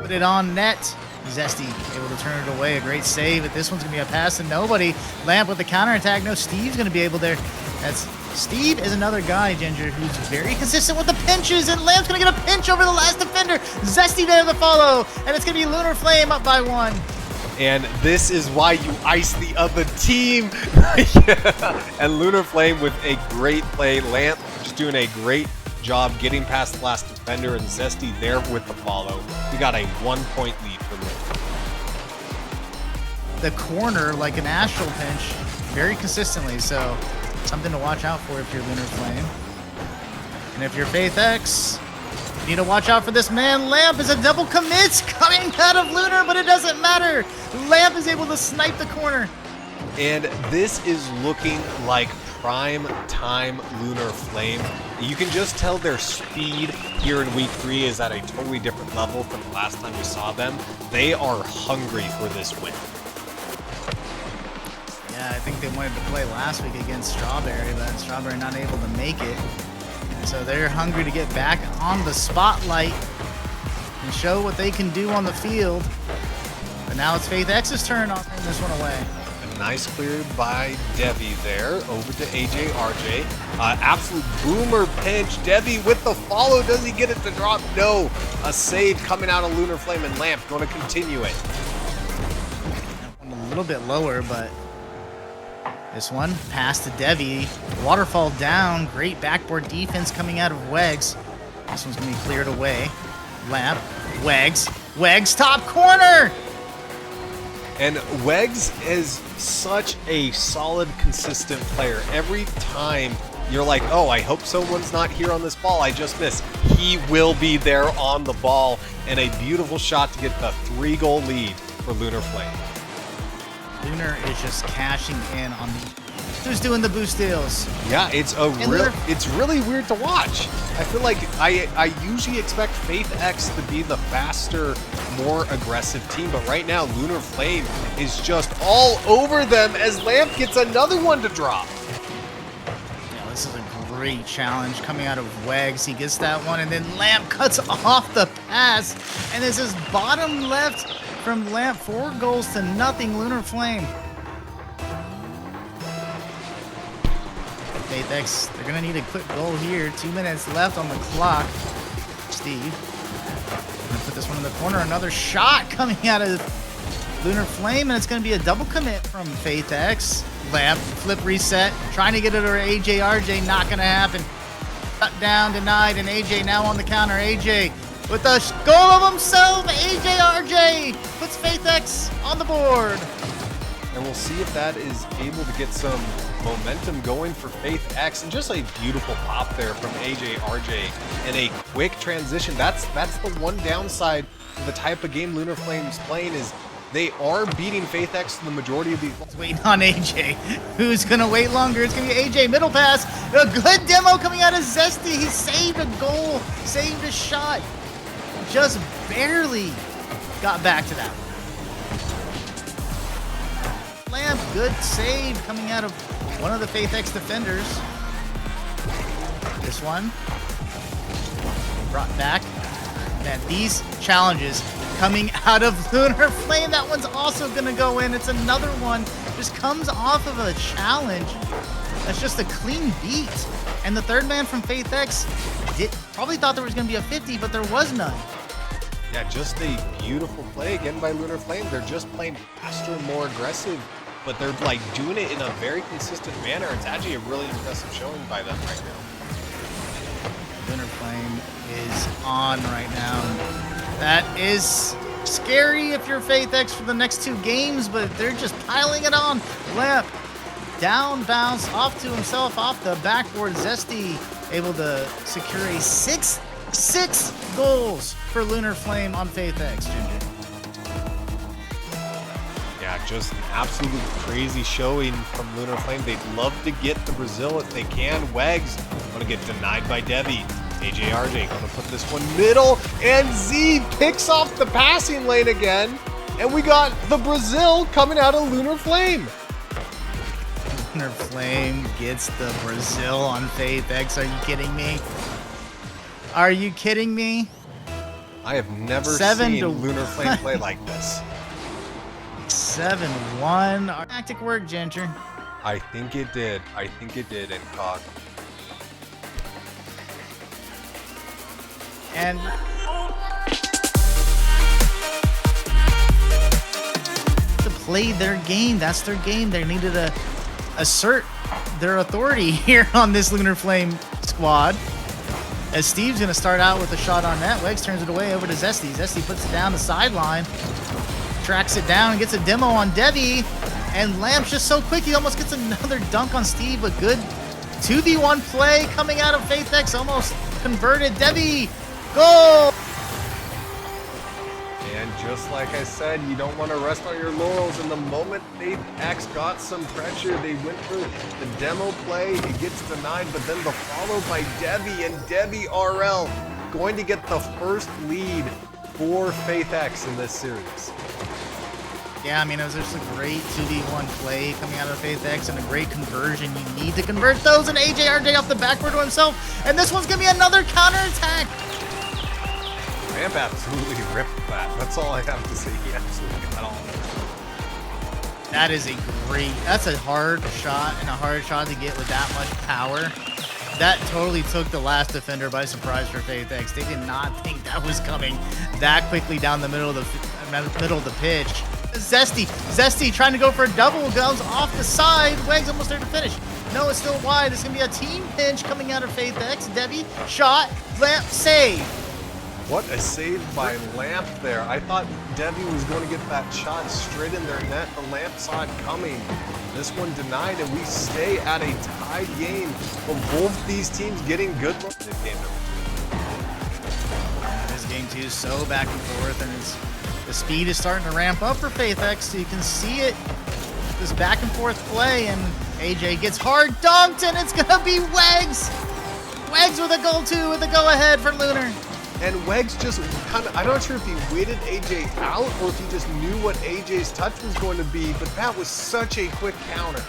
Put it on net. Zesty able to turn it away. A great save, but this one's going to be a pass to nobody. Lamp with the counterattack. No, Steve's going to be able there. Steve is another guy, Ginger, who's very consistent with the pinches, and Lamp's going to get a pinch over the last defender. Zesty there to follow, and it's going to be Lunar Flame up by 1. And this is why you ice the other team. And Lunar Flame with a great play. Lamp just doing a great job getting past the last defender, and Zesty there with the follow. We got a 1-point lead for Lunar. The corner, like an astral pinch, very consistently, so something to watch out for if you're Lunar Flame. And if you're Faith X, you need to watch out for this man. Lamp is a double commit coming out of Lunar, but it doesn't matter. Lamp is able to snipe the corner. And this is looking like prime time Lunar Flame. You can just tell their speed here in week 3 is at a totally different level from the last time we saw them. They are hungry for this win. Yeah, I think they wanted to play last week against Strawberry, but Strawberry not able to make it. So they're hungry to get back on the spotlight and show what they can do on the field. But now it's Faith X's turn on this one away. A nice clear by Devi there, over to AJ RJ. Absolute boomer pinch. Devi with the follow. Does he get it to drop? No. A save coming out of Lunar Flame, and Lamp going to continue it. A little bit lower, but this one, pass to Devi. Waterfall down. Great backboard defense coming out of Wegs. This one's going to be cleared away. Lamp. Wegs. Wegs top corner! And Wegs is such a solid, consistent player. Every time you're like, oh, I hope someone's not here on this ball. I just missed. He will be there on the ball. And a beautiful shot to get the 3-goal lead for Lunar Flame. Lunar is just cashing in on who's doing the boost deals. Yeah, it's really weird to watch. I feel like I usually expect Faith X to be the faster, more aggressive team, but right now Lunar Flame is just all over them as Lamp gets another one to drop. Yeah, this is a great challenge coming out of Wegs. He gets that one, and then Lamp cuts off the pass, and this is bottom left from Lamp. 4 goals to nothing, Lunar Flame. Faith X, they're gonna need a quick goal here. 2 minutes left on the clock. Steve, gonna put this one in the corner. Another shot coming out of Lunar Flame, and it's gonna be a double commit from Faith X. Lamp, flip reset, trying to get it over AJ RJ, not gonna happen. Cut down, denied, and AJ now on the counter. AJ with the goal of himself. AJ RJ puts Faith X on the board. And we'll see if that is able to get some momentum going for Faith X. And just a beautiful pop there from AJ RJ and a quick transition. That's the one downside to the type of game Lunar Flame's playing is they are beating Faith X the majority of these. Waiting on AJ. Who's going to wait longer? It's going to be AJ. Middle pass. A good demo coming out of Zesty. He saved a goal. Saved a shot. Just barely got back to that one. Lamp, good save coming out of one of the Faith X defenders. This one brought back. Man, these challenges coming out of Lunar Flame, that one's also gonna go in. It's another one, just comes off of a challenge. That's just a clean beat. And the third man from Faith X probably thought there was gonna be a 50, but there was none. Yeah, just a beautiful play again by Lunar Flame. They're just playing faster, more aggressive, but they're like doing it in a very consistent manner. It's actually a really impressive showing by them right now. Lunar Flame is on right now. That is scary if you're Faith X for the next 2 games, but they're just piling it on. Lamp, down bounce off to himself, off the backboard. Zesty able to secure a 6 goals for Lunar Flame on Faith X, Ginger. Yeah, just an absolute crazy showing from Lunar Flame. They'd love to get the Brazil if they can. Wegs going to get denied by Devi. AJ RJ going to put this one middle, and Z picks off the passing lane again. And we got the Brazil coming out of Lunar Flame. Lunar Flame gets the Brazil on Faith X. Are you kidding me? Are you kidding me? I have never 7 seen to Lunar Flame play like this. 7-1. Our tactic work, Ginger. I think it did. I think it did, Incog. And to play their game. That's their game. They needed to assert their authority here on this Lunar Flame squad. As Steve's going to start out with a shot on net. Wegs turns it away over to Zesty. Zesty puts it down the sideline. Tracks it down and gets a demo on Devi. And Lamp's just so quick, he almost gets another dunk on Steve. A good 2v1 play coming out of FaithX. Almost converted. Devi, goal! And just like I said, you don't want to rest on your laurels. And the moment FaithX got some pressure, they went for the demo play. It gets denied, but then the follow by Devi, and Devi RL going to get the first lead for FaithX in this series. Yeah, I mean, it was just a great 2v1 play coming out of FaithX and a great conversion. You need to convert those, and AJRJ off the backboard to himself. And this one's going to be another counterattack. Lamp absolutely ripped that. That's all I have to say. He absolutely got all of it. That is that's a hard shot, and a hard shot to get with that much power. That totally took the last defender by surprise for FaithX. They did not think that was coming that quickly down the middle of the pitch. Zesty trying to go for a double, goes off the side. Wegs almost there to finish. No, it's still wide. It's going to be a team pinch coming out of FaithX. Devi, shot, Lamp, save. What a save by Lamp there. I thought Devi was going to get that shot straight in their net. The Lamp saw it coming. This one denied, and we stay at a tied game from both these teams getting good looks. This game 2 is so back and forth, and the speed is starting to ramp up for FaithX, so you can see it, this back and forth play, and AJ gets hard dunked, and it's going to be Wegs. Wegs with a goal 2 with the go-ahead for Lunar. And Wegs just kind of, I'm not sure if he waited AJ out or if he just knew what AJ's touch was going to be, but that was such a quick counter.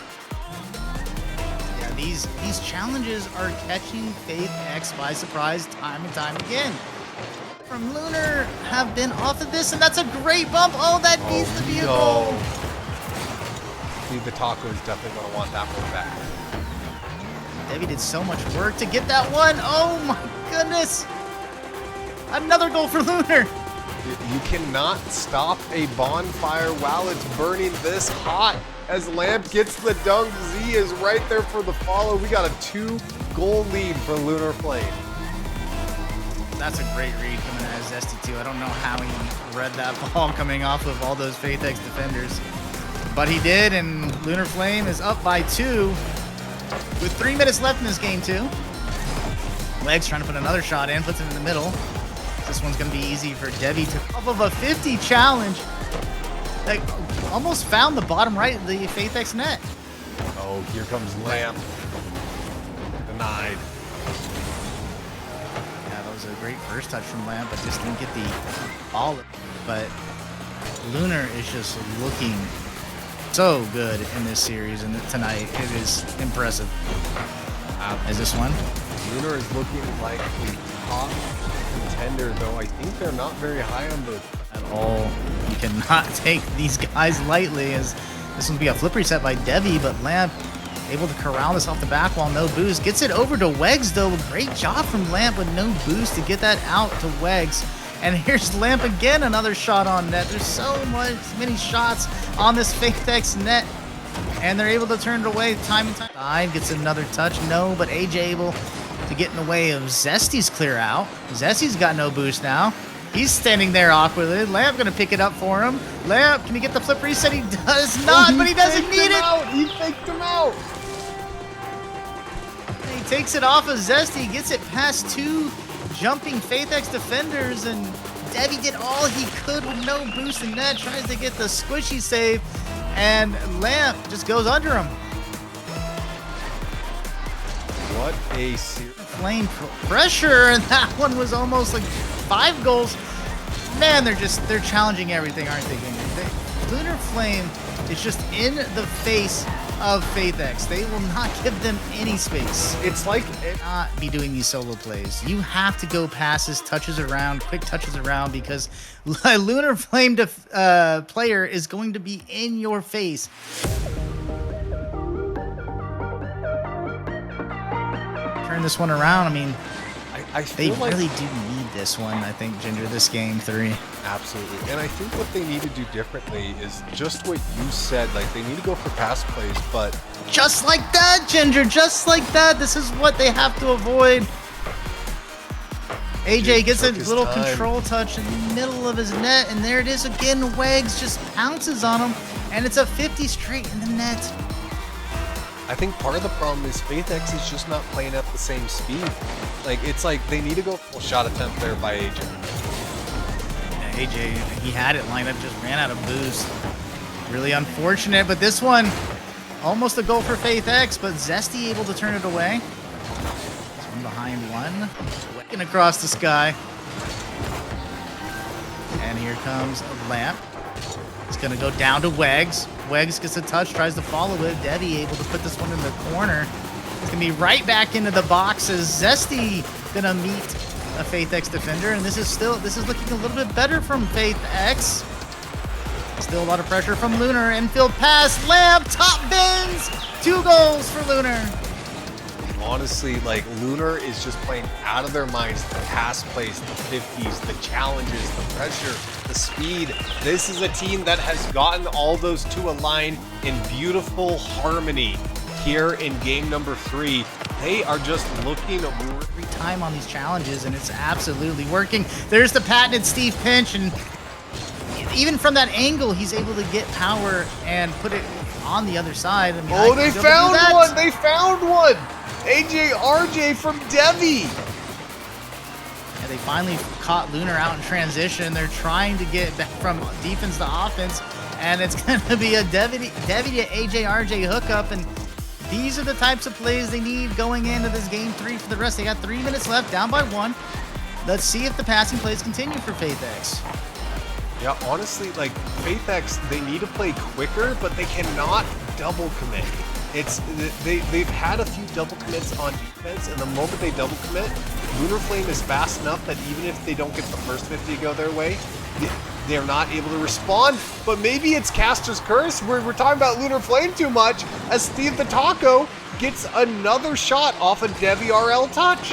Yeah, these challenges are catching FaithX by surprise time and time again. From Lunar have been off of this, and that's a great bump. Oh, that needs to be a goal. Steve the Taco is definitely going to want that one back. Devi did so much work to get that one. Oh my goodness. Another goal for Lunar. You cannot stop a bonfire while it's burning this hot. As Lamp gets the dunk, Z is right there for the follow. We got a 2-goal lead for Lunar Flame. That's a great read coming out of Zesty too. I don't know how he read that ball coming off of all those FaithX defenders. But he did, and Lunar Flame is up by 2 with 3 minutes left in this game too. Legs trying to put another shot in, puts it in the middle. This one's going to be easy for Devi to off of a 50 challenge. That almost found the bottom right of the FaithX net. Oh, here comes Lamp. Denied. Yeah, that was a great first touch from Lamp, but just didn't get the ball. But Lunar is just looking so good in this series and tonight. It is impressive. As this one? Lunar is looking like a top contender, though I think they're not very high on the at all. You cannot take these guys lightly, as this will be a flip reset by Devi, but Lamp able to corral this off the back wall, no boost. Gets it over to Wegs, though. Great job from Lamp with no boost to get that out to Wegs. And here's Lamp again, another shot on net. There's so many shots on this FaithX net, and they're able to turn it away time and time. Side gets another touch, no, but AJ able to get in the way of Zesty's clear out. Zesty's got no boost now. He's standing there awkwardly. Lamp gonna pick it up for him. Lamp, can he get the flip reset? He does not, but he doesn't need it. He faked him out. And he takes it off of Zesty, gets it past 2 jumping FaithX defenders, and Devi did all he could with no boost in net, tries to get the squishy save, and Lamp just goes under him. What a series. Flame pressure, and that one was almost like 5 goals. Man, they're challenging everything, aren't they? Lunar Flame is just in the face of FaithX. They will not give them any space. It's like Not be doing these solo plays. You have to go passes, touches around, quick touches around, because Lunar Flame player is going to be in your face. Turn this one around. I mean, I they feel like really do need this one, I think, Ginger, this game 3. absolutely. And I think what they need to do differently is just what you said. Like, they need to go for pass plays, but Just like that, Ginger, just like that. This is what they have to avoid. AJ gets a took his little time. control touch in the middle of his net, and there it is again. Wags just pounces on him, and it's a 50 straight in the net. I think part of the problem is FaithX is just not playing at the same speed. Like, it's like they need to go full shot attempt there by AJ. Yeah, AJ, he had it lined up, just ran out of boost. Really unfortunate, but this one, almost a goal for FaithX, but Zesty able to turn it away. This one behind one, whacking across the sky. And here comes Lamp. It's gonna go down to Wags. Wags gets a touch, tries to follow it. Debbie able to put this one in the corner. It's gonna be right back into the box as Zesty gonna meet a FaithX defender, and this is looking a little bit better from FaithX. Still a lot of pressure from Lunar. Infield pass, Lamp, top bins, 2 goals for Lunar. Honestly, like, Lunar is just playing out of their minds. The pass plays, the 50s, the challenges, the pressure, the speed. This is a team that has gotten all those to align in beautiful harmony here in game number 3. They are just looking Every time on these challenges, and it's absolutely working. There's the patented Steve pinch, and even from that angle, he's able to get power and put it on the other side. I mean, Oh, they found one! They found one! AJ RJ from Devi! And they finally caught Lunar out in transition. They're trying to get back from defense to offense, and it's going to be a Devi to AJ RJ hookup, and these are the types of plays they need going into this game 3 for the rest. They got 3 minutes left, down by 1. Let's see if the passing plays continue for FaithX. Yeah, honestly, like, FaithX, they need to play quicker, but they cannot double commit. They've had a few double commits on defense, and the moment they double commit, Lunar Flame is fast enough that even if they don't get the first 50 to go their way, they're not able to respond. But maybe it's Caster's Curse. We're talking about Lunar Flame too much, as Steve the Taco gets another shot off a Devi RL touch.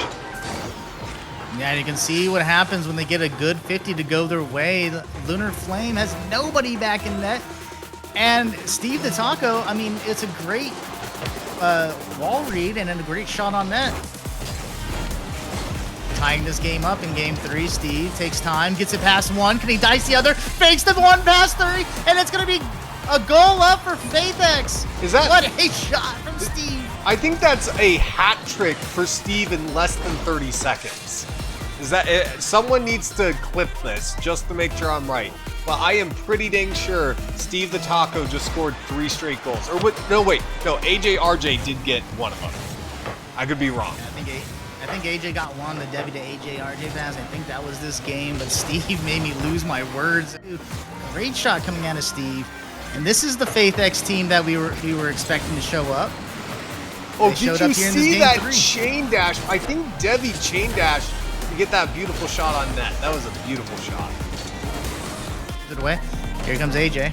Yeah, and you can see what happens when they get a good 50 to go their way. Lunar Flame has nobody back in net. And Steve the Taco, I mean, it's a great wall read and a great shot on net. Tying this game up in game 3, Steve takes time, gets it past 1. Can he dice the other? Fakes the 1 past 3, and it's going to be a goal up for FaithX. Is that... What a shot from Steve. I think that's a hat trick for Steve in less than 30 seconds. Is that it? Someone needs to clip this just to make sure I'm right. But I am pretty dang sure Steve the Taco just scored 3 straight goals. Or what? No, wait. No, AJ RJ did get one of them. I could be wrong. I think AJ got one, the Debbie to AJ RJ pass. I think that was this game, but Steve made me lose my words. Great shot coming out of Steve. And this is the FaithX team that we were expecting to show up. Oh, They showed did you up here in this see game that 3. chain dash? I think Debbie chain dash to get that beautiful shot on net. That was a beautiful shot. It away. Here comes AJ.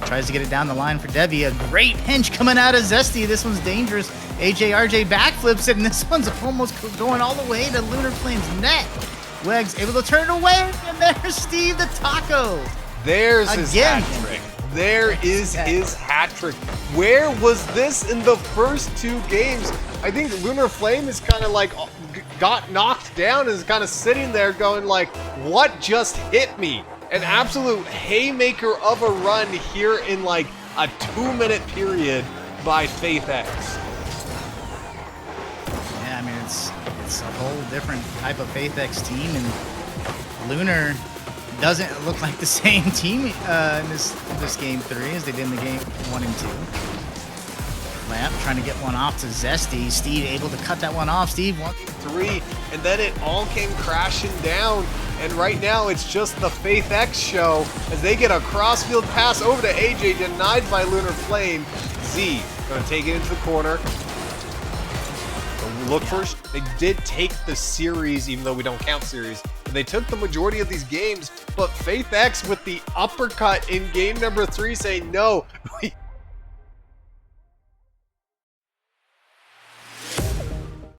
Tries to get it down the line for Debbie. A great pinch coming out of Zesty. This one's dangerous. AJ RJ backflips it, and this one's almost going all the way to Lunar Flame's net. Wags able to turn it away, and there's Steve the Taco. There's his Again. hat trick. There is his hat trick. Where was this in the first 2 games? I think Lunar Flame is kind of like got knocked down and is kind of sitting there going like, what just hit me? An absolute haymaker of a run here in like a 2-minute period by FaithX. Yeah, I mean, it's a whole different type of FaithX team, and Lunar doesn't look like the same team in this game 3 as they did in the game 1 and 2. Lamp trying to get one off to Zesty. Steve able to cut that one off. Steve 3, and then it all came crashing down. And right now, it's just the FaithX show as they get a crossfield pass over to AJ, denied by Lunar Flame. Z Gonna take it into the corner. Look first. They did take the series, even though we don't count series. They took the majority of these games, but Faith X with the uppercut in game number 3 saying, no,